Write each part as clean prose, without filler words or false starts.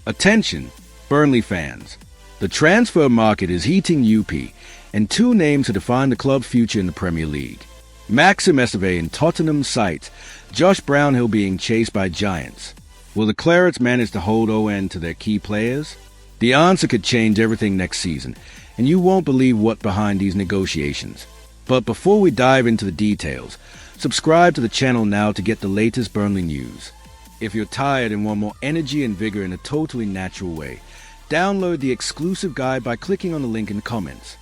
Attention, Burnley fans. The transfer market is heating up, and two names to define the club's future in the Premier League. Maxim Esteve in Tottenham's sights, Josh Brownhill being chased by giants. Will the Clarets manage to hold on to their key players? The answer could change everything next season, and you won't believe what's behind these negotiations. But before we dive into the details, subscribe to the channel now to get the latest Burnley news. If you're tired and want more energy and vigor in a totally natural way, download the exclusive guide by clicking on the link in the comments.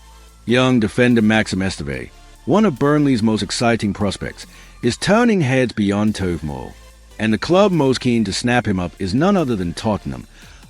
Young defender Maxim Esteve, one of Burnley's most exciting prospects, is turning heads beyond Tovemore, and the club most keen to snap him up is none other than Tottenham,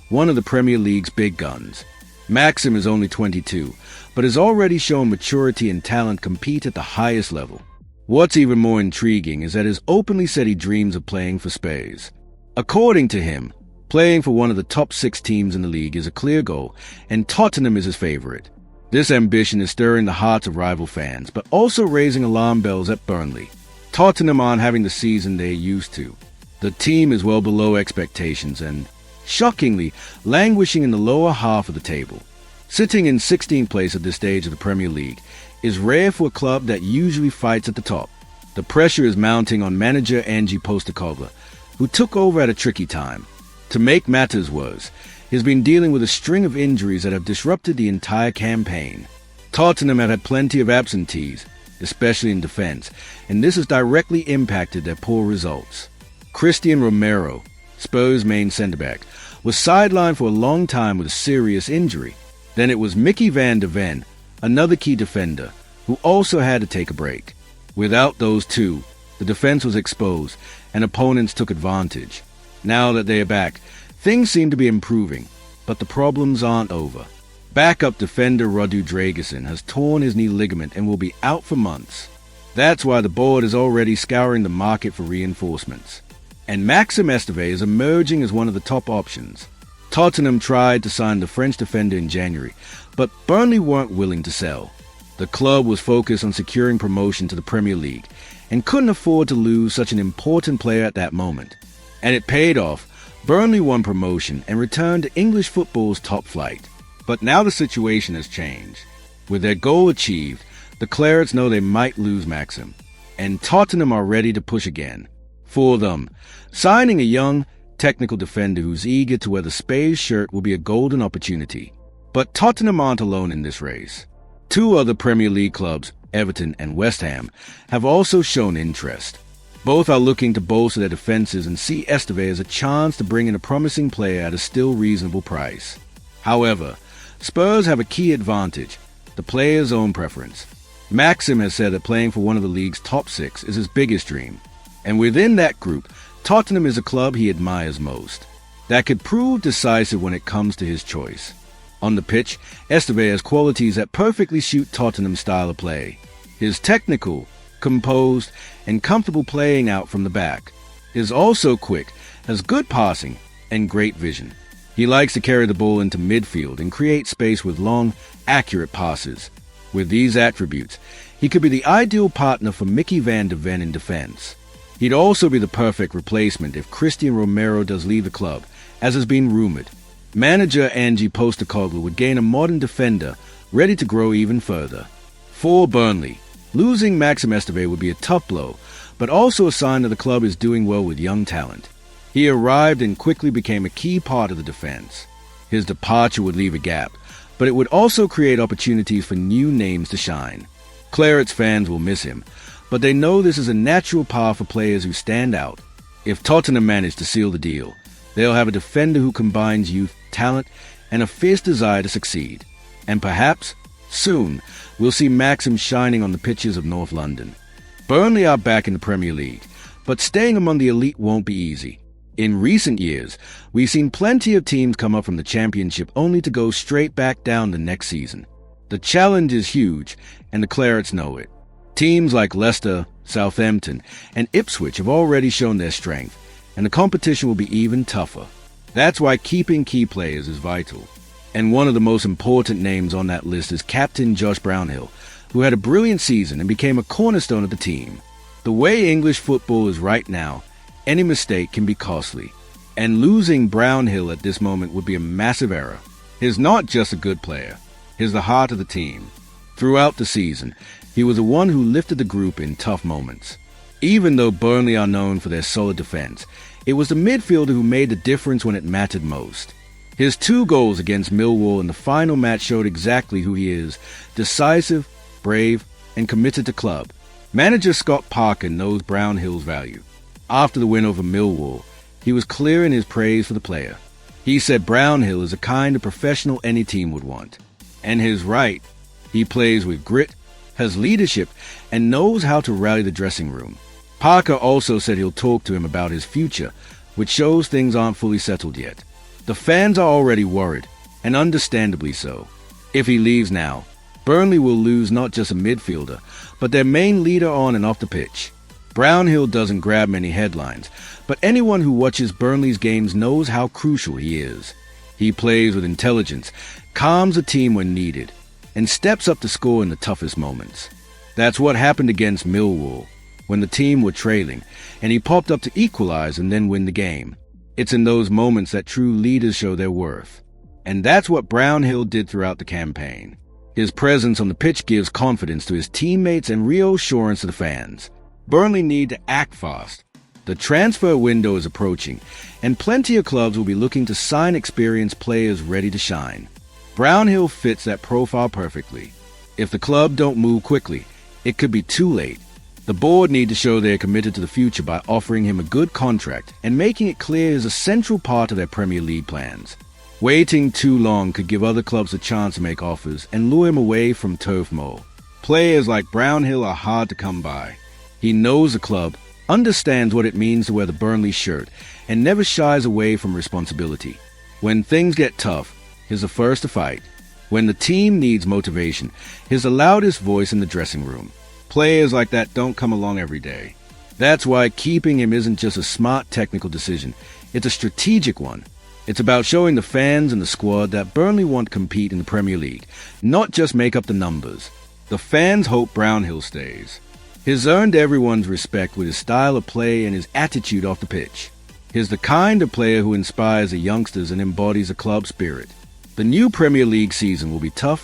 one of the Premier League's big guns. Maxim is only 22, but has already shown maturity and talent compete at the highest level. What's even more intriguing is that he's openly said he dreams of playing for Spurs. According to him, playing for one of the top 6 teams in the league is a clear goal, and Tottenham is his favorite. This ambition is stirring the hearts of rival fans, but also raising alarm bells at Burnley. Tottenham aren't having the season they're used to. The team is well below expectations and, shockingly, languishing in the lower half of the table. Sitting in 16th place at this stage of the Premier League is rare for a club that usually fights at the top. The pressure is mounting on manager Ange Postecoglou, who took over at a tricky time. To make matters worse, he's been dealing with a string of injuries that have disrupted the entire campaign. Tottenham have had plenty of absentees, especially in defense, and this has directly impacted their poor results. Cristian Romero, Spurs' main centre-back, was sidelined for a long time with a serious injury. Then it was Mickey van de Ven, another key defender, who also had to take a break. Without those two, the defense was exposed, and opponents took advantage. Now that they are back, things seem to be improving, but the problems aren't over. Backup defender Rodu Dragusin has torn his knee ligament and will be out for months. That's why the board is already scouring the market for reinforcements. And Maxim Esteve is emerging as one of the top options. Tottenham tried to sign the French defender in January, but Burnley weren't willing to sell. The club was focused on securing promotion to the Premier League and couldn't afford to lose such an important player at that moment. And it paid off. Burnley won promotion and returned to English football's top flight. But now the situation has changed. With their goal achieved, the Clarets know they might lose Maxim, and Tottenham are ready to push again. For them, signing a young, technical defender who's eager to wear the Spurs shirt will be a golden opportunity. But Tottenham aren't alone in this race. 2 other Premier League clubs, Everton and West Ham, have also shown interest. Both are looking to bolster their defenses and see Esteve as a chance to bring in a promising player at a still reasonable price. However, Spurs have a key advantage, the player's own preference. Maxim has said that playing for one of the league's top 6 is his biggest dream, and within that group, Tottenham is a club he admires most. That could prove decisive when it comes to his choice. On the pitch, Esteve has qualities that perfectly suit Tottenham's style of play. His technical, composed, and comfortable playing out from the back. Is also quick, has good passing, and great vision. He likes to carry the ball into midfield and create space with long, accurate passes. With these attributes, he could be the ideal partner for Mickey van de Ven in defense. He'd also be the perfect replacement if Cristian Romero does leave the club, as has been rumored. Manager Ange Postecoglou would gain a modern defender ready to grow even further. For Burnley, losing Maxim Esteve would be a tough blow, but also a sign that the club is doing well with young talent. He arrived and quickly became a key part of the defense. His departure would leave a gap, but it would also create opportunities for new names to shine. Clarets fans will miss him, but they know this is a natural path for players who stand out. If Tottenham manage to seal the deal, they'll have a defender who combines youth, talent, and a fierce desire to succeed. And perhaps, soon, we'll see Maxim shining on the pitches of North London. Burnley are back in the Premier League, but staying among the elite won't be easy. In recent years, we've seen plenty of teams come up from the Championship only to go straight back down the next season. The challenge is huge, and the Clarets know it. Teams like Leicester, Southampton, and Ipswich have already shown their strength, and the competition will be even tougher. That's why keeping key players is vital. And one of the most important names on that list is captain Josh Brownhill, who had a brilliant season and became a cornerstone of the team. The way English football is right now, any mistake can be costly. And losing Brownhill at this moment would be a massive error. He's not just a good player, he's the heart of the team. Throughout the season, he was the one who lifted the group in tough moments. Even though Burnley are known for their solid defense, it was the midfielder who made the difference when it mattered most. His 2 goals against Millwall in the final match showed exactly who he is: decisive, brave, and committed to club. Manager Scott Parker knows Brownhill's value. After the win over Millwall, he was clear in his praise for the player. He said Brownhill is the kind of professional any team would want. And he's right. He plays with grit, has leadership, and knows how to rally the dressing room. Parker also said he'll talk to him about his future, which shows things aren't fully settled yet. The fans are already worried, and understandably so. If he leaves now, Burnley will lose not just a midfielder, but their main leader on and off the pitch. Brownhill doesn't grab many headlines, but anyone who watches Burnley's games knows how crucial he is. He plays with intelligence, calms the team when needed, and steps up to score in the toughest moments. That's what happened against Millwall, when the team were trailing, and he popped up to equalize and then win the game. It's in those moments that true leaders show their worth. And that's what Brownhill did throughout the campaign. His presence on the pitch gives confidence to his teammates and reassurance to the fans. Burnley need to act fast. The transfer window is approaching, and plenty of clubs will be looking to sign experienced players ready to shine. Brownhill fits that profile perfectly. If the club don't move quickly, it could be too late. The board need to show they're committed to the future by offering him a good contract and making it clear he's a central part of their Premier League plans. Waiting too long could give other clubs a chance to make offers and lure him away from Turf Moor. Players like Brownhill are hard to come by. He knows the club, understands what it means to wear the Burnley shirt, and never shies away from responsibility. When things get tough, he's the first to fight. When the team needs motivation, he's the loudest voice in the dressing room. Players like that don't come along every day. That's why keeping him isn't just a smart technical decision, it's a strategic one. It's about showing the fans and the squad that Burnley want to compete in the Premier League, not just make up the numbers. The fans hope Brownhill stays. He's earned everyone's respect with his style of play and his attitude off the pitch. He's the kind of player who inspires the youngsters and embodies a club spirit. The new Premier League season will be tough,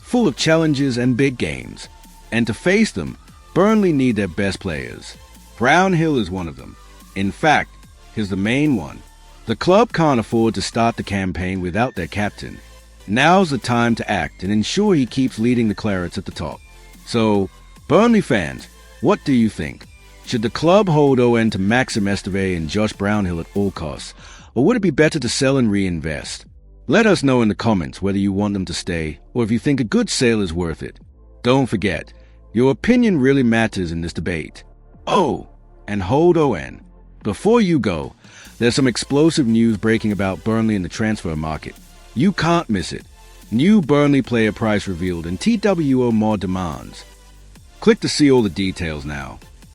full of challenges and big games. And to face them, Burnley need their best players. Brownhill is one of them. In fact, he's the main one. The club can't afford to start the campaign without their captain. Now's the time to act and ensure he keeps leading the Clarets at the top. So, Burnley fans, what do you think? Should the club hold on to Maxim Esteve and Josh Brownhill at all costs, or would it be better to sell and reinvest? Let us know in the comments whether you want them to stay or if you think a good sale is worth it. Don't forget, your opinion really matters in this debate. Oh, and hold on. Before you go, there's some explosive news breaking about Burnley in the transfer market. You can't miss it. New Burnley player price revealed and TWO more demands. Click to see all the details now.